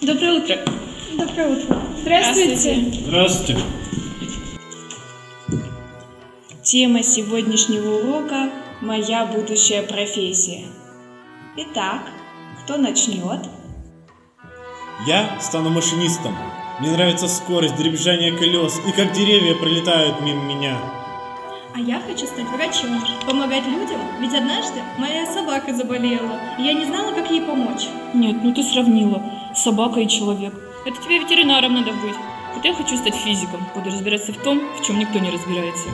Доброе утро. Доброе утро. Здравствуйте. Здравствуйте. Тема сегодняшнего урока – моя будущая профессия. Итак, кто начнет? Я стану машинистом. Мне нравится скорость, дребезжание колес и как деревья пролетают мимо меня. А я хочу стать врачом, помогать людям, ведь однажды моя собака заболела, и я не знала, как ей помочь. Нет, ну ты сравнила. Собака и человек. Это тебе ветеринаром надо быть. Вот я хочу стать физиком. Буду разбираться в том, в чем никто не разбирается.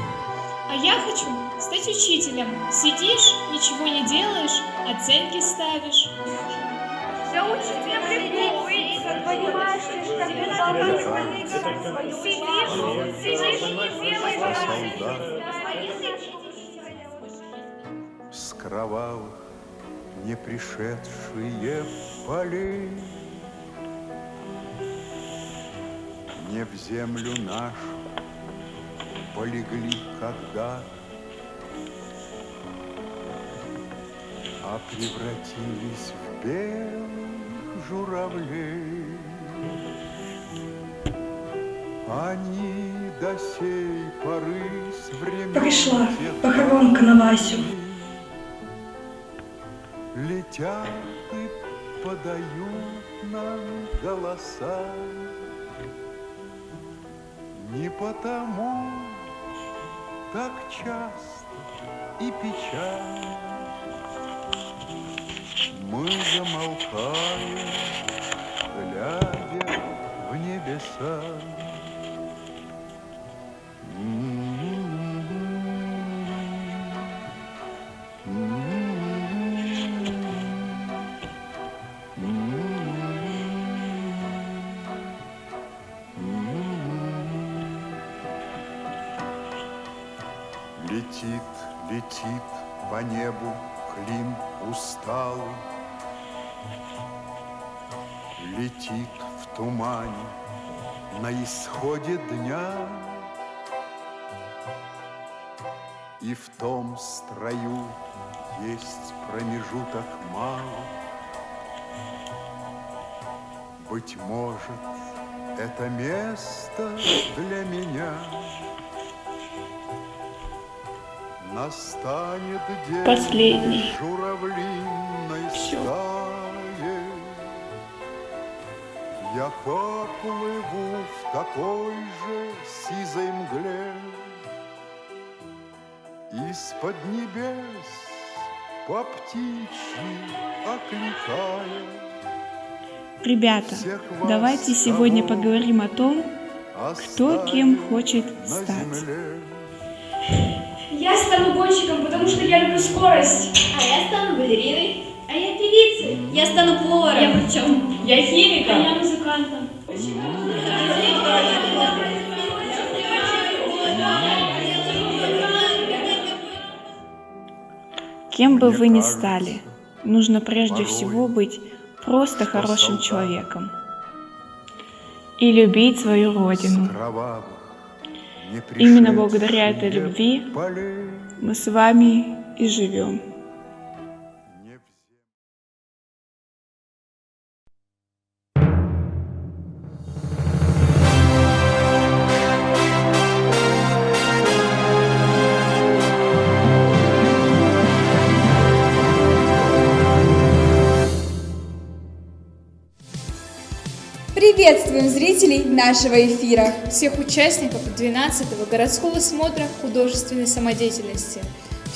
А я хочу стать учителем. Сидишь, ничего не делаешь, оценки ставишь. Все учителем легко быть, понимаешь, как ты должна сидишь и не делаешь. С кровавых не пришедшие полей не в землю нашу полегли когда, а превратились в белых журавлей. Они до сей поры с времен Пришла тех похоронка на Васю. летят и подают нам голоса. Не потому так часто и печально мы замолкаем, глядя в небеса. Летит, летит по небу клин усталый, летит в тумане на исходе дня, и в том строю есть промежуток мало. Быть может, это место для меня. Настанет день Последний. журавлиной стае. Я поплыву в такой же сизой мгле. Из-под небес по птичьи окликая. Ребята, Всех вас давайте сегодня кого поговорим о том, кто кем хочет на стать. земле. Я стану гонщиком, потому что я люблю скорость. А я стану балериной. А я певицей. Я стану поваром. Я врачом. Я химиком. А я музыкантом. Кем бы вы ни стали, нужно прежде всего быть просто хорошим человеком и любить свою родину. Именно благодаря этой любви мы с вами и живем. Приветствуем зрителей нашего эфира, Всех участников 12-го городского смотра художественной самодеятельности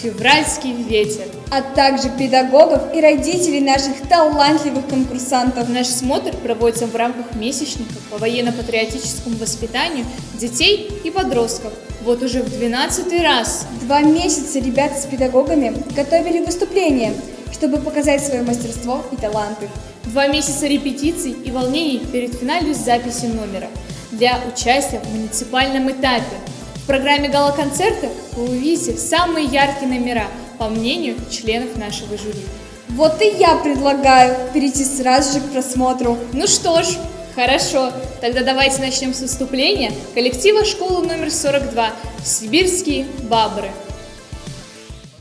«Февральский ветер». а также педагогов и родителей наших талантливых конкурсантов. Наш смотр проводится в рамках месячника по военно-патриотическому воспитанию детей и подростков. Вот уже в 12-й раз. 2 месяца ребята с педагогами готовили выступления, чтобы показать свое мастерство и таланты. 2 месяца репетиций и волнений перед финальной записью номера для участия в муниципальном этапе. В программе гала-концерта вы увидите самые яркие номера, по мнению членов нашего жюри. Вот и я предлагаю перейти сразу же к просмотру. Ну что ж, хорошо, тогда давайте начнем с выступления коллектива школы номер 42 «Сибирские бабры».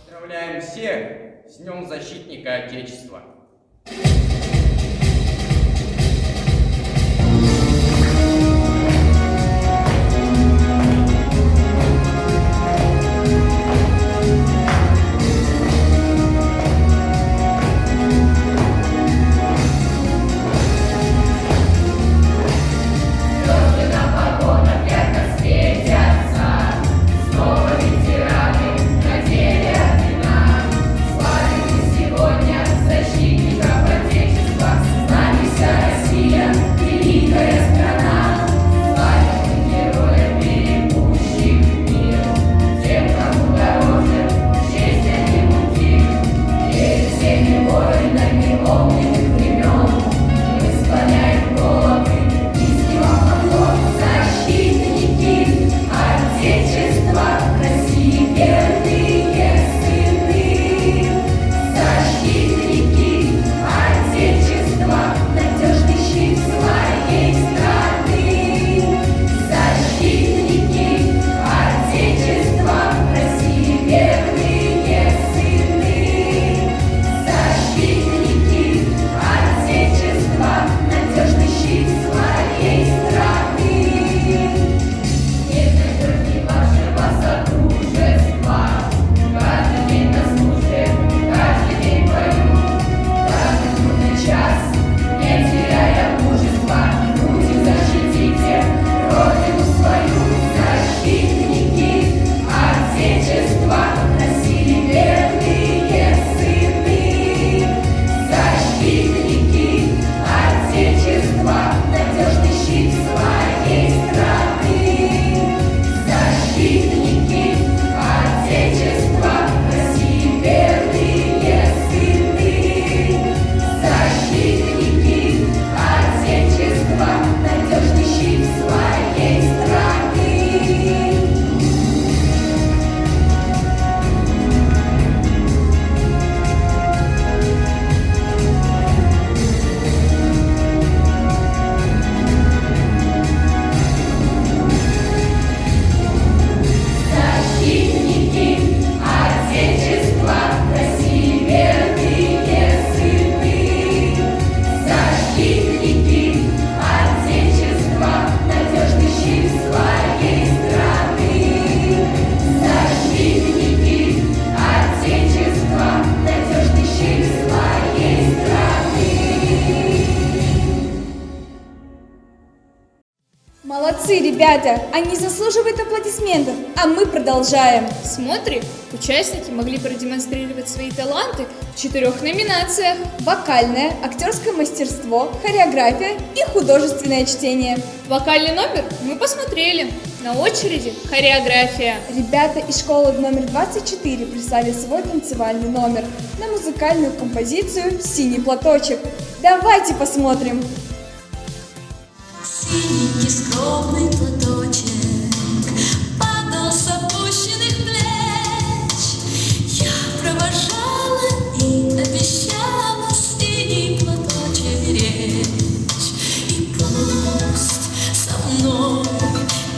Поздравляем всех с Днем Защитника Отечества! Молодцы, ребята! Они заслуживают аплодисментов, а мы продолжаем. Смотри, участники могли продемонстрировать свои таланты в 4 номинациях. Вокальное, актерское мастерство, хореография и художественное чтение. Вокальный номер мы посмотрели. На очереди хореография. Ребята из школы номер 24 прислали свой танцевальный номер на музыкальную композицию «Синий платочек». Давайте посмотрим. Синенький скромный платочек падал с опущенных плеч. Я провожала и обещала синий платочек беречь. И пусть со мной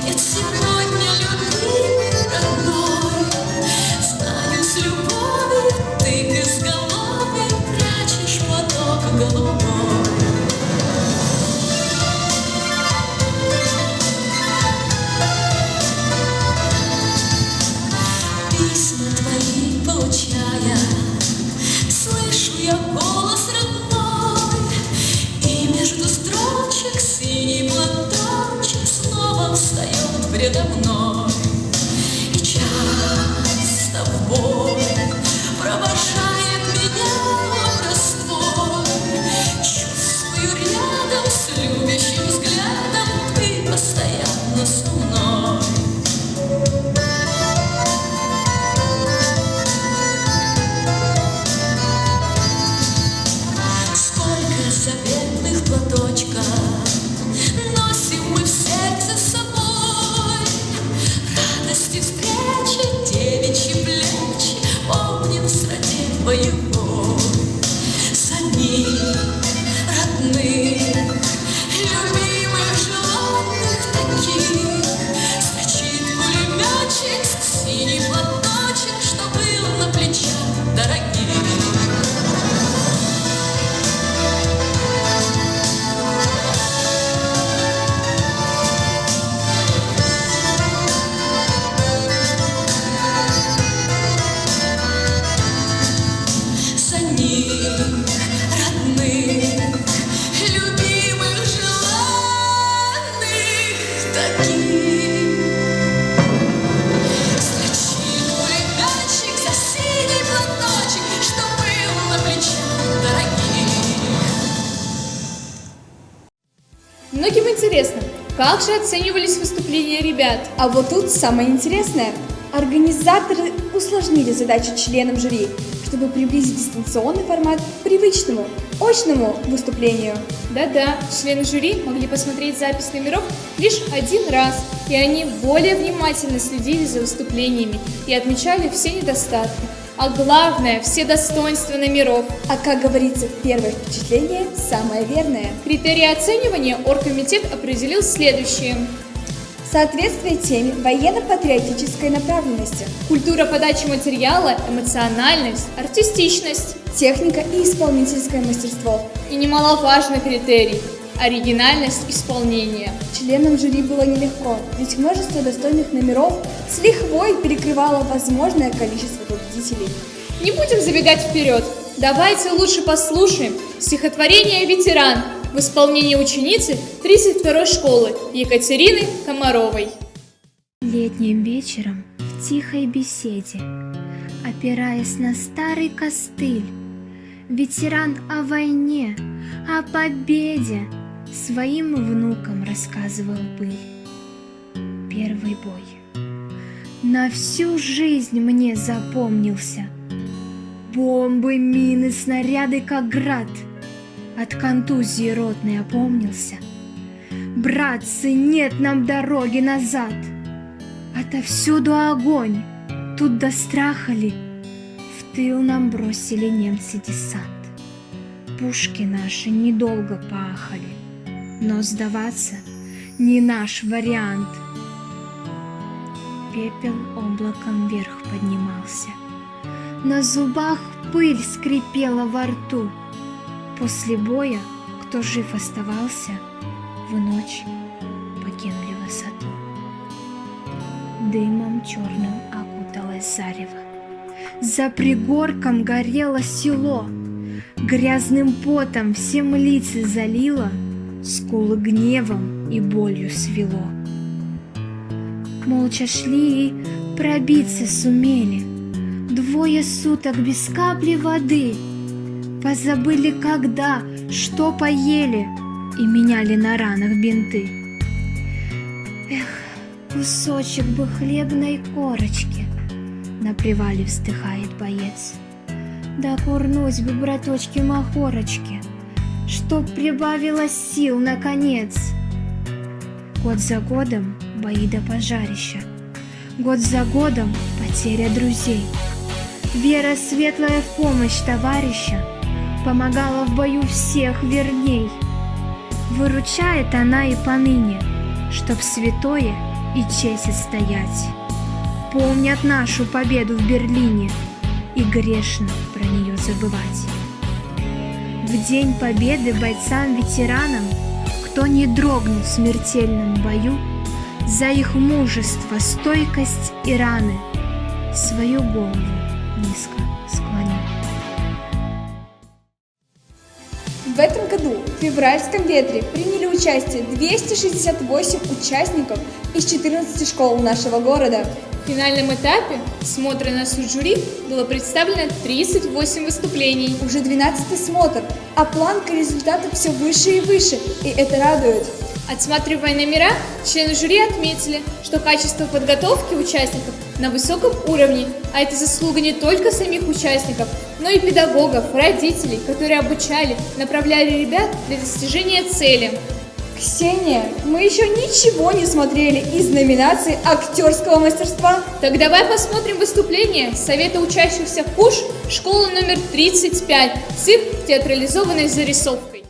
нет сегодня любви родной, знаю, с любовью ты безголовый прячешь платок голубой. Письма твои получая, слышу я голос родной, и между строчек синий платочек снова встает предо мной. И часто в бой провожает меня образ твой. Чувствую рядом с любящим взглядом ты постоянно со мной. Сколько заветных платочков носим мы в сердце с собой. Радости встречи, девичьи плечи помним с родин боевой. За них родных, любимых, желанных таких стучит пулеметчик, синий платочек, что был на плечах дорогих. За них родных, любимых, желанных таких строчит пулеметчик за синий платочек, что был на плечах дорогих. Многим интересно, как же оценивались выступления ребят? А вот тут самое интересное. Организаторы усложнили задачу членам жюри, чтобы приблизить дистанционный формат к привычному, очному выступлению. Да-да, члены жюри могли посмотреть запись номеров лишь один раз, и они более внимательно следили за выступлениями и отмечали все недостатки. А главное, все достоинства номеров. А как говорится, первое впечатление самое верное. Критерии оценивания оргкомитет определил следующие. Соответствие теме военно-патриотической направленности, Культура подачи материала, эмоциональность, артистичность. техника и исполнительское мастерство. И немаловажный критерий – оригинальность исполнения. Членам жюри было нелегко, ведь множество достойных номеров с лихвой перекрывало возможное количество победителей. Не будем забегать вперед. Давайте лучше послушаем стихотворение «Ветеран» в исполнении ученицы 32-й школы Екатерины Комаровой. Летним вечером в тихой беседе, опираясь на старый костыль, ветеран о войне, о победе своим внукам рассказывал быль. Первый бой на всю жизнь мне запомнился. Бомбы, мины, снаряды, как град. От контузии ротный опомнился. Братцы, нет нам дороги назад. Отовсюду огонь, тут до страха ли? В тыл нам бросили немцы десант. Пушки наши недолго поахали, но сдаваться не наш вариант. Пепел облаком вверх поднимался, на зубах пыль скрипела во рту. После боя, кто жив оставался, в ночь покинули высоту. Дымом черным окуталось зарево, за пригорком горело село, грязным потом всем лица залило, скулы гневом и болью свело. Молча шли и пробиться сумели. 2 суток без капли воды. Позабыли когда, что поели, и меняли на ранах бинты. Эх, кусочек бы хлебной корочки, на привале вздыхает боец. Да курнуть бы, браточки, махорочки, чтоб прибавилось сил наконец. Год за годом бои до пожарища, год за годом потеря друзей. Вера светлая в помощь товарища помогала в бою всех верней. Выручает она и поныне, чтоб святое и честь отстоять. Помнят нашу победу в Берлине, и грешно про нее забывать. В день победы бойцам-ветеранам, кто не дрогнул в смертельном бою, за их мужество, стойкость и раны свою голову низко склоню. В этом году в февральском ветре приняли участие 268 участников из 14 школ нашего города. В финальном этапе смотра на суд жюри было представлено 38 выступлений. Уже 12-й смотр, а планка результатов все выше и выше, и это радует. Отсматривая номера, члены жюри отметили, что качество подготовки участников на высоком уровне, а это заслуга не только самих участников, но и педагогов, родителей, которые обучали, направляли ребят для достижения цели. Ксения, мы еще ничего не смотрели из номинации актерского мастерства. Так давай посмотрим выступление Совета учащихся КУШ школы номер 35 с их театрализованной зарисовкой.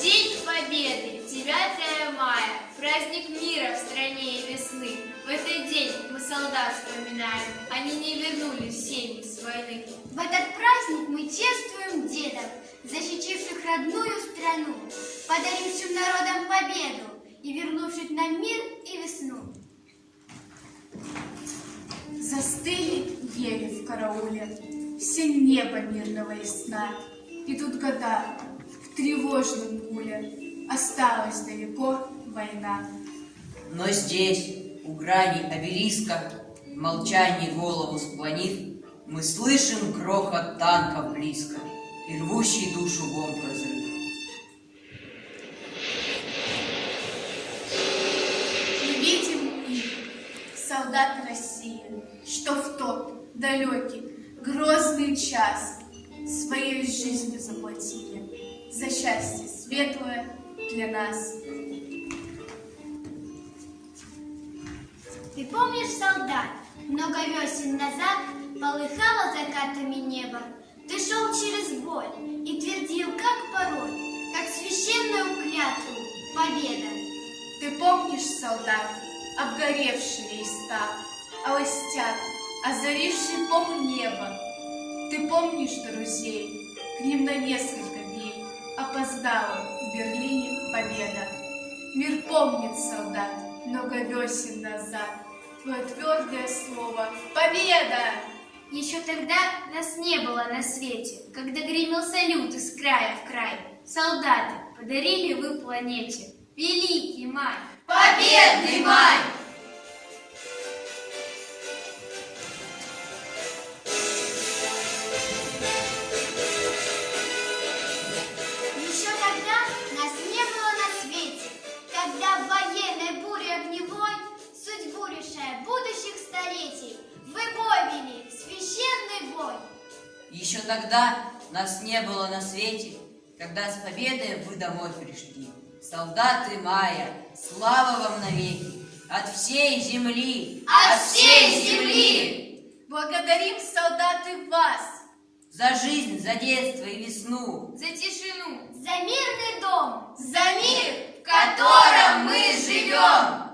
День Победы, 9 мая, праздник мира в стране и весны. В этот день мы солдат вспоминаем, они не вернулись в семьи с войны. В этот праздник мы чествуем дедов, защитивших родную страну, подарившим народам победу и вернувших нам мир и весну. Застыли ели в карауле, синь неба мирного и сна. Идут года, в тревожном гуле осталась далеко война. Но здесь, у грани обелиска, в молчании голову склонив, мы слышим грохот танков близко и рвущий душу бомб разрыв. Мы видим их, солдат России, что в тот далекий, грозный час своей жизнью заплатили за счастье светлое для нас. Ты помнишь, солдат, много весен назад полыхало закатами небо. Ты шел через боль и твердил, как пароль, как священную клятву, победа. Ты помнишь, солдат, обгоревший листа, алостят, озаривший полнеба. Ты помнишь друзей, к ним на несколько дней опоздала в Берлине победа. Мир помнит, солдат, много весен назад твое твердое слово «Победа!». Еще тогда нас не было на свете, когда гремел салют из края в край. Солдаты, подарили вы планете великий май. Победный май! Еще тогда нас не было на свете, когда в военной буре огневой, судьбу решая будущих столетий, вы бой вели, священный бой. Еще тогда нас не было на свете, когда с победой вы домой пришли. Солдаты мая, слава вам навеки, от всей земли, от всей земли! Благодарим, солдаты, вас! За жизнь, за детство и весну, За тишину, За мирный дом, за мир, в котором мы живем!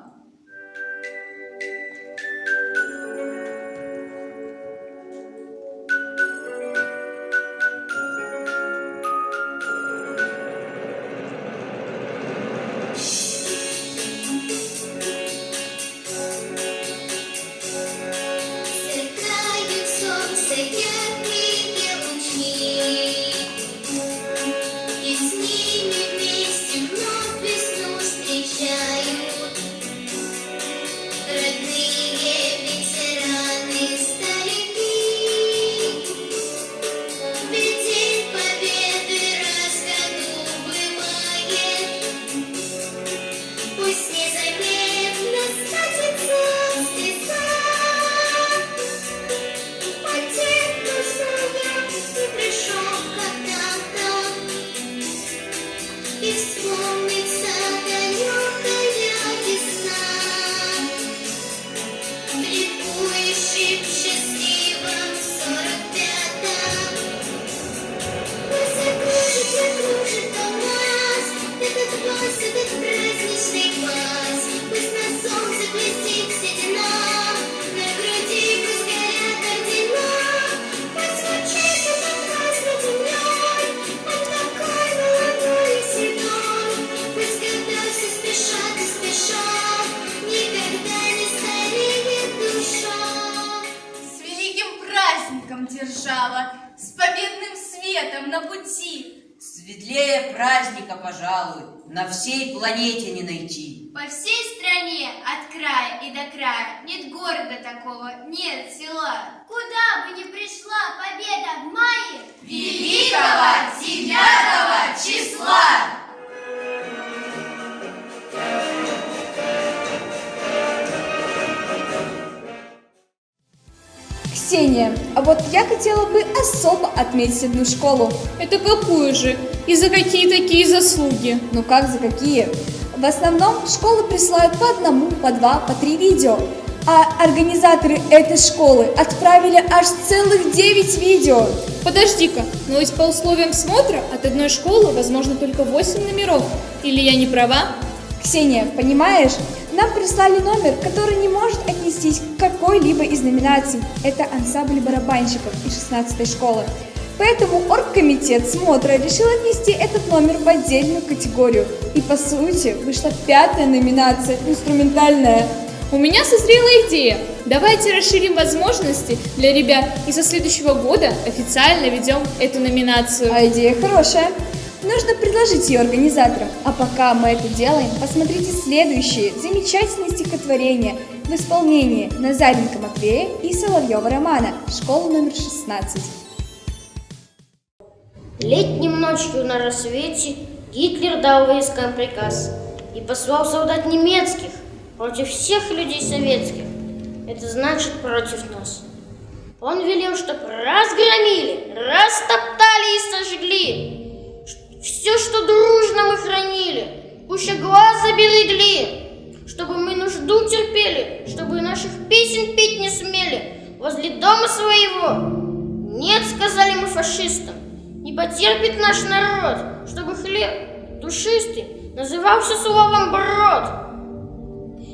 светом на пути. Светлее праздника, пожалуй, на всей планете не найти. По всей стране, от края и до края, нет города такого, нет села. Куда бы ни пришла победа в мае, Великого 9 числа! Ксения, а вот я хотела бы особо отметить одну школу. Это какую же? И за какие такие заслуги? Ну как за какие? В основном школы присылают по одному, по два, по 3 видео. А организаторы этой школы отправили аж целых 9 видео. Подожди-ка, но ведь по условиям смотра от одной школы возможно только 8 номеров. Или я не права? Ксения, понимаешь, нам прислали номер, который не может отнестись к какой-либо из номинаций. Это ансамбль барабанщиков из 16-й школы. Поэтому оргкомитет смотра решил отнести этот номер в отдельную категорию. И по сути вышла 5-я номинация – инструментальная. У меня созрела идея. Давайте расширим возможности для ребят и со следующего года официально ведем эту номинацию. А идея хорошая. Нужно предложить ее организаторам. А пока мы это делаем, посмотрите следующие замечательные стихотворения в исполнении Назаренко Матвея и Соловьева Романа, школа номер 16. Летним ночью на рассвете Гитлер дал войскам приказ и послал солдат немецких против всех людей советских. Это значит против нас. Он велел, чтоб разгромили, растоптали и сожгли все, что дружно мы хранили, пуще глаза берегли, чтобы мы нужду терпели, чтобы наших песен петь не смели возле дома своего. Нет, сказали мы фашистам, не потерпит наш народ, чтобы хлеб душистый назывался словом брод.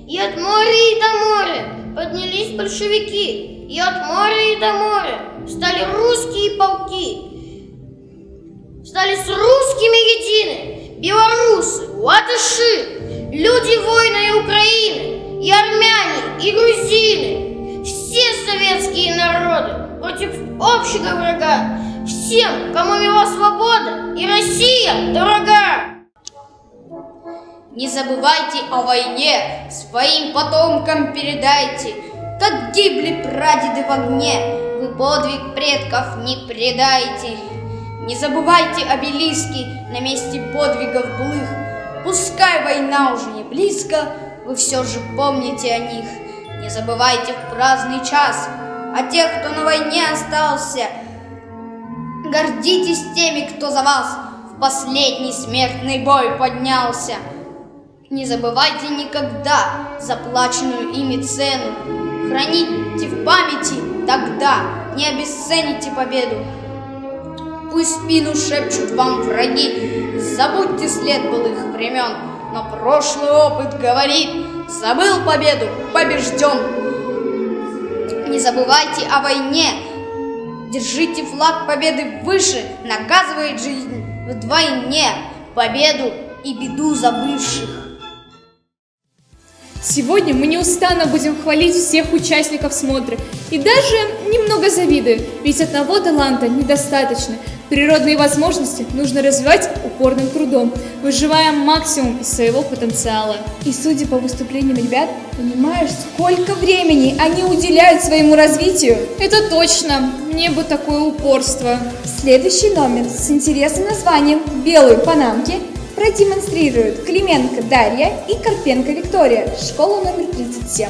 И от моря и до моря поднялись большевики, и от моря и до моря стали русские полки. Стали с русскими едины белорусы, латыши, люди воины Украины, и армяне, и грузины. Все советские народы против общего врага, всем, кому мила свобода и Россия дорога. Не забывайте о войне, своим потомкам передайте, как гибли прадеды в огне, вы подвиг предков не предайте. Не забывайте обелиски на месте подвигов былых. Пускай война уже не близко, вы все же помните о них. Не забывайте в праздный час о тех, кто на войне остался. Гордитесь теми, кто за вас в последний смертный бой поднялся. Не забывайте никогда заплаченную ими цену. Храните в памяти, тогда не обесцените победу. Пусть спину шепчут вам враги, забудьте след былых времен, но прошлый опыт говорит, забыл победу, побежден. Не забывайте о войне, держите флаг победы выше, наказывает жизнь вдвойне победу и беду забывших. Сегодня мы неустанно будем хвалить всех участников смотра и даже немного завидую, ведь одного таланта недостаточно. Природные возможности нужно развивать упорным трудом, выживая максимум из своего потенциала. И судя по выступлениям ребят, понимаешь, сколько времени они уделяют своему развитию. Это точно, мне бы такое упорство. Следующий номер с интересным названием «Белые панамки» продемонстрируют Клименко Дарья и Карпенко Виктория, школа номер 37.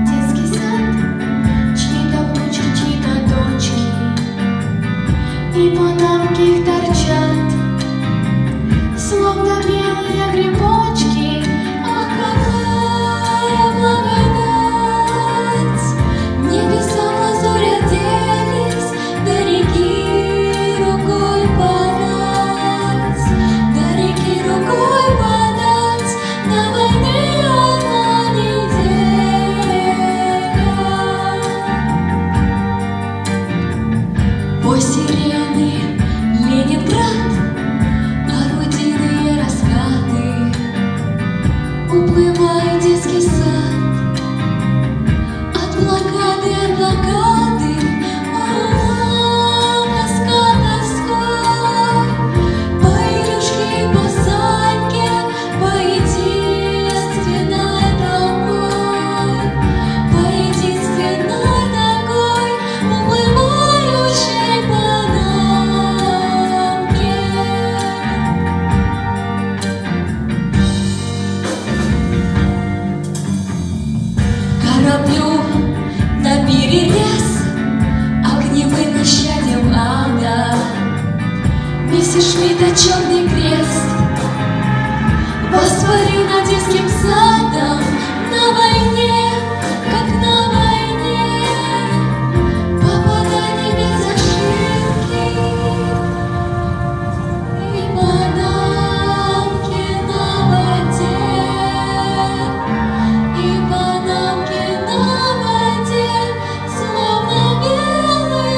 Детский сад, чьи-то внучки, чьи-то дочки. на войне одна неделя. По сирены Ленинград, орудийные раскаты, уплывает детский сад. От блокады, Москва, по Илюшке и по Саньке, по единственной такой, уплывающей панамке. Кораблю наперерез огневым исчадьем ада, Мессершмитта черный крест воспарил над детским садом. На войне, как на войне, попадание без ошибки. И панамки на воде, и панамки на воде, словно белые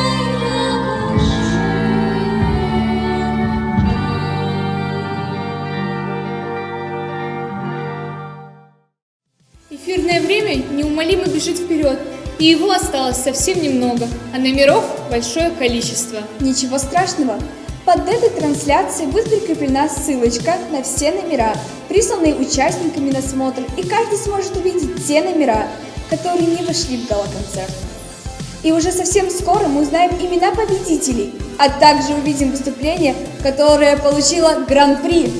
Эфирное время неумолимо бежит вперед, и его осталось совсем немного, а номеров большое количество. Ничего страшного. Под этой трансляцией будет прикреплена ссылочка на все номера, присланные участниками на смотр, и каждый сможет увидеть те номера, которые не вошли в гала-концерт. И уже совсем скоро мы узнаем имена победителей, а также увидим выступление, которое получило гран-при.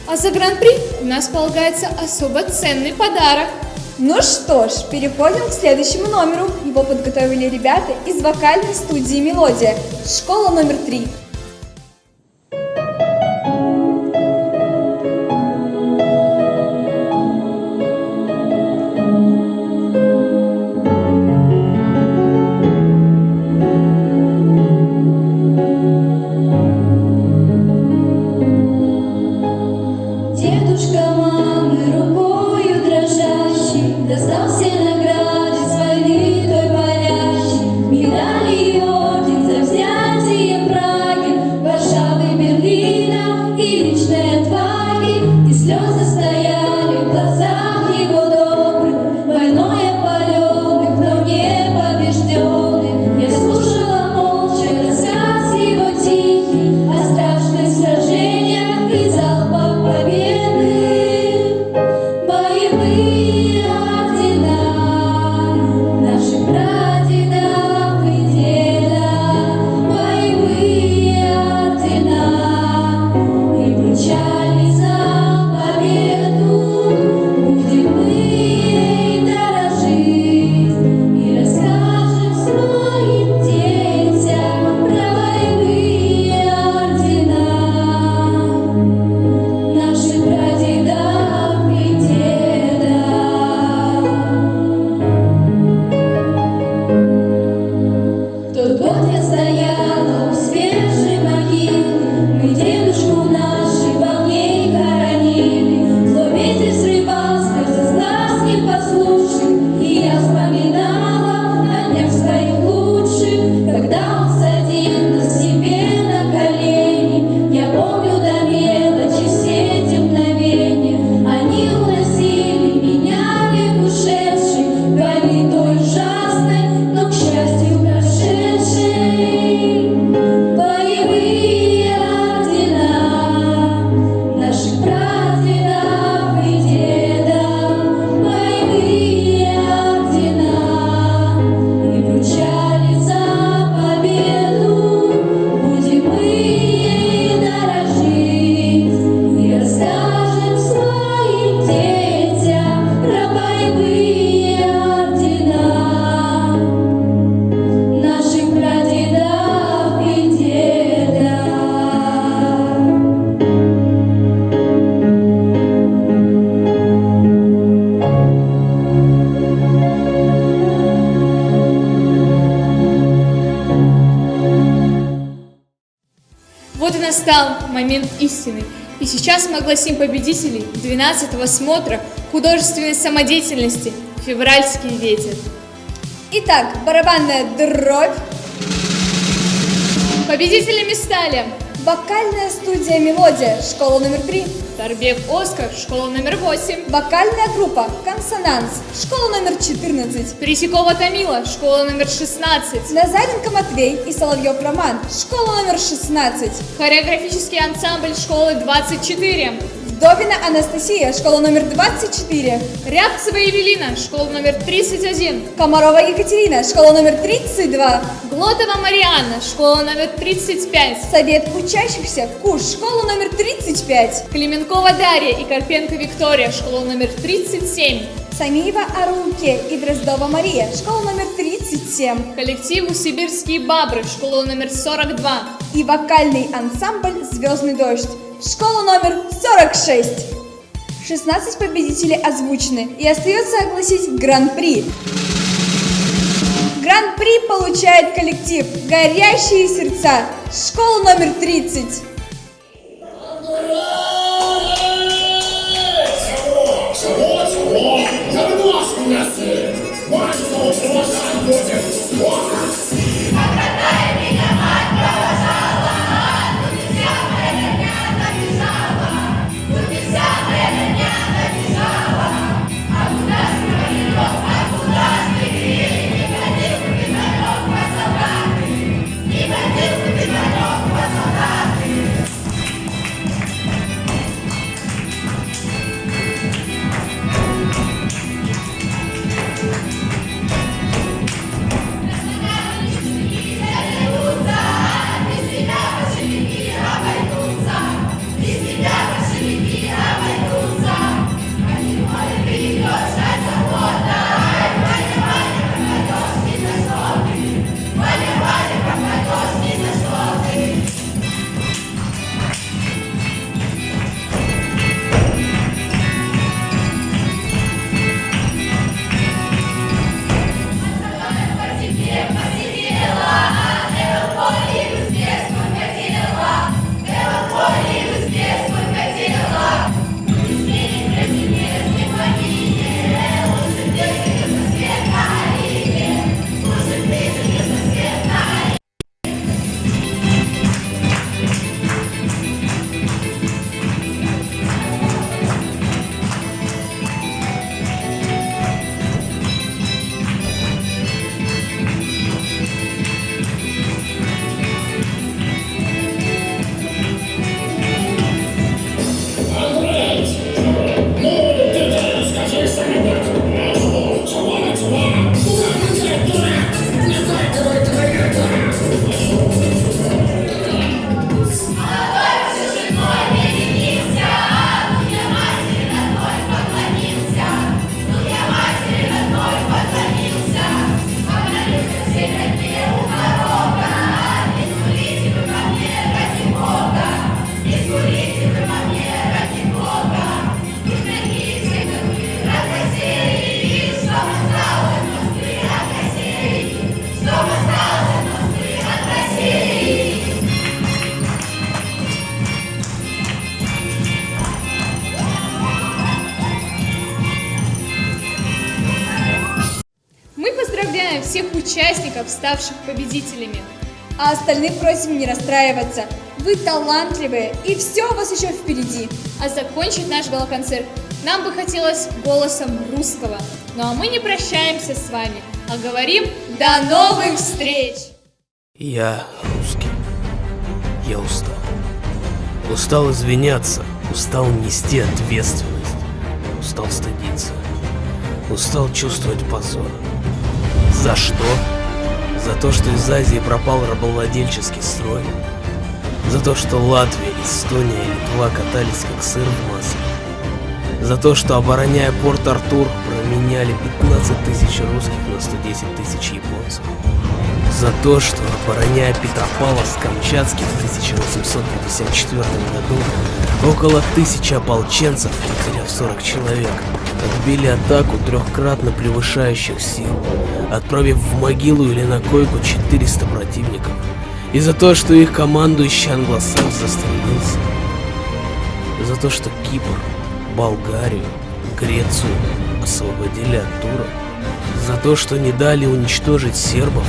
А за гран-при у нас полагается особо ценный подарок. Ну что ж, переходим к следующему номеру. Его подготовили ребята из вокальной студии «Мелодия», школа номер 3. Дедушка мамы рукою дрожащей достал все награды с войны той палящей, медали и орден за взятие Праги, Варшавы, Берлина и личной отваги. И слезы стояли в глазах его добрых, войной опаленных, но не побежденных. Я слушала молча рассказ его тихий о страшных сражениях и залпах победы. Боевые ордена наших прадедов и дедов, боевые ордена, и вручали за победу. Будем мы ей дорожить и расскажем своим детям про боевые ордена наших прадедов и дедов. В тот год я стояла у свежей могилы, мы дедушку наших волней хоронили. Злой ветер срывал слезы с глаз непослушных, и я вспоминала о днях своих лучших, когда он садил нас себе на колени. Я помню до мелочи все эти мгновения, они уносили меня в век ушедший, войны той ужасной, но, к счастью, прошедшей. Боевые ордена наших прадедов и дедов, боевые ордена, и вручали за победу. Будем мы ей дорожить и расскажем своим детям про боевые ордена наших прадедов и дедов. Вот и настал момент истины. И сейчас мы огласим победителей 12-го смотра художественной самодеятельности «Февральский ветер». Итак, барабанная дробь. Победителями стали вокальная студия «Мелодия», школа номер 3. Тарбек Оскар, школа номер 8. Вокальная группа «Консонанс», школа номер 14. Пересекова Тамила, школа номер 16. Назаренко Матвей и Соловьев Роман, школа номер 16. Хореографический ансамбль школы 24. Вдовина Анастасия, школа номер 24. Рябцева Евелина, школа номер 31. Комарова Екатерина, школа номер 32. Глотова Марианна, школа номер 35. Совет учащихся КУШ, школа номер 35. Клименкова Дарья и Карпенко Виктория, школа номер 37. Самиева Арунке и Дроздова Мария, школа номер 37. Коллективу «Сибирские бабры», школа номер 42. И вокальный ансамбль «Звездный дождь», школа номер 46. 16 победителей озвучены, и остается огласить гран-при. Гран-при получает коллектив «Горящие сердца», школа номер 30. Всех участников, ставших победителями. А остальных просим не расстраиваться. Вы талантливые, и все у вас еще впереди. А закончить наш галоконцерт нам бы хотелось голосом русского. Ну а мы не прощаемся с вами, а говорим до новых встреч! Я русский. Я устал. Устал извиняться, устал нести ответственность, устал стыдиться, устал чувствовать позор. За что? За то, что из Азии пропал рабовладельческий строй? За то, что Латвия, Эстония и Литва катались как сыр в масле? За то, что, обороняя Порт-Артур, променяли 15 тысяч русских на 110 тысяч японцев? За то, что, обороняя Петропавловск-Камчатский в 1854 году, около 1000 ополченцев, потеряв 40 человек, отбили атаку трехкратно превышающих сил, отправив в могилу или на койку 400 противников, и за то, что их командующий англосакс застрелился. За то, что Кипр, Болгарию, Грецию освободили от турок. За то, что не дали уничтожить сербов.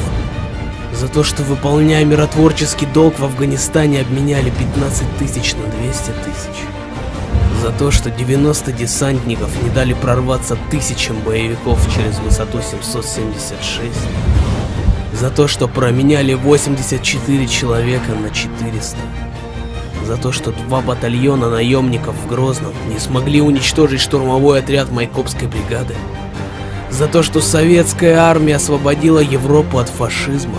За то, что, выполняя миротворческий долг в Афганистане, обменяли 15 тысяч на 200 тысяч. За то, что 90 десантников не дали прорваться тысячам боевиков через высоту 776. За то, что променяли 84 человека на 400. За то, что 2 батальона наемников в Грозном не смогли уничтожить штурмовой отряд Майкопской бригады. За то, что советская армия освободила Европу от фашизма.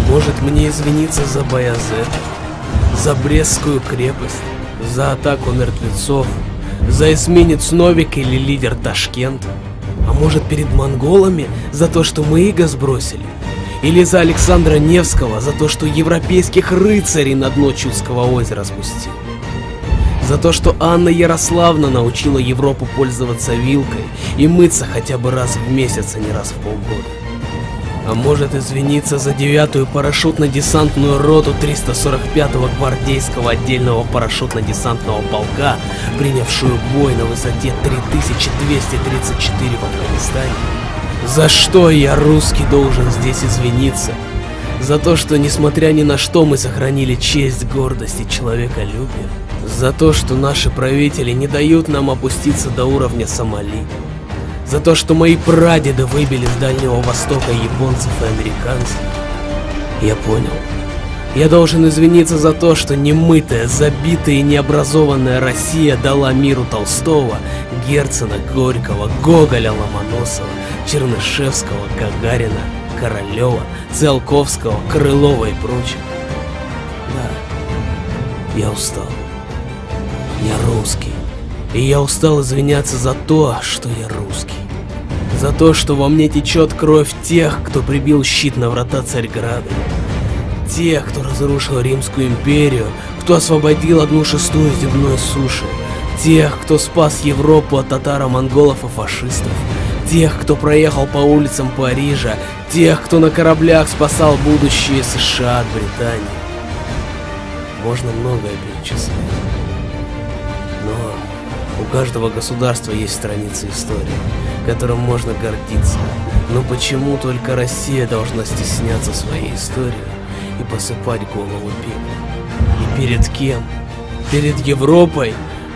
Может мне извиниться за Баязет, за Брестскую крепость, за атаку мертвецов, за эсминец Новик или лидер Ташкент? А может перед монголами за то, что мы иго сбросили? Или за Александра Невского за то, что европейских рыцарей на дно Чудского озера спустил? За то, что Анна Ярославна научила Европу пользоваться вилкой и мыться хотя бы раз в месяц, а не раз в полгода? А может извиниться за 9-ю парашютно-десантную роту 345-го гвардейского отдельного парашютно-десантного полка, принявшую бой на высоте 3234 в Афганистане? За что я, русский, должен здесь извиниться? За то, что, несмотря ни на что, мы сохранили честь, гордость и человеколюбие? За то, что наши правители не дают нам опуститься до уровня Сомали? За то, что мои прадеды выбили с Дальнего Востока японцев и американцев? Я понял. Я должен извиниться за то, что немытая, забитая и необразованная Россия дала миру Толстого, Герцена, Горького, Гоголя, Ломоносова, Чернышевского, Гагарина, Королева, Циолковского, Крылова и прочих. Да, я устал. Я русский. И я устал извиняться за то, что я русский. За то, что во мне течет кровь тех, кто прибил щит на врата Царьграда. Тех, кто разрушил Римскую империю, кто освободил 1/6 земной суши. Тех, кто спас Европу от татаро-монголов и фашистов. Тех, кто проехал по улицам Парижа. Тех, кто на кораблях спасал будущее США от Британии. Можно многое перечислять. Но у каждого государства есть страница истории, которым можно гордиться. Но почему только Россия должна стесняться своей истории и посыпать голову пеплом? И перед кем? Перед Европой,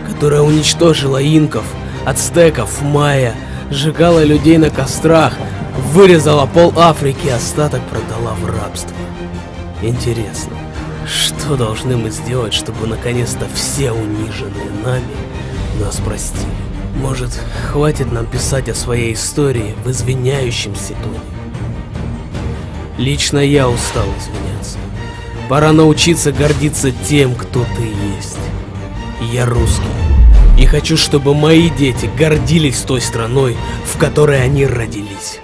которая уничтожила инков, ацтеков, майя, сжигала людей на кострах, вырезала пол Африки, остаток продала в рабство. Интересно, что должны мы сделать, чтобы наконец-то все униженные нами нас простили? Может, хватит нам писать о своей истории в извиняющемся тоне? Лично я устал извиняться. Пора научиться гордиться тем, кто ты есть. Я русский. И хочу, чтобы мои дети гордились той страной, в которой они родились.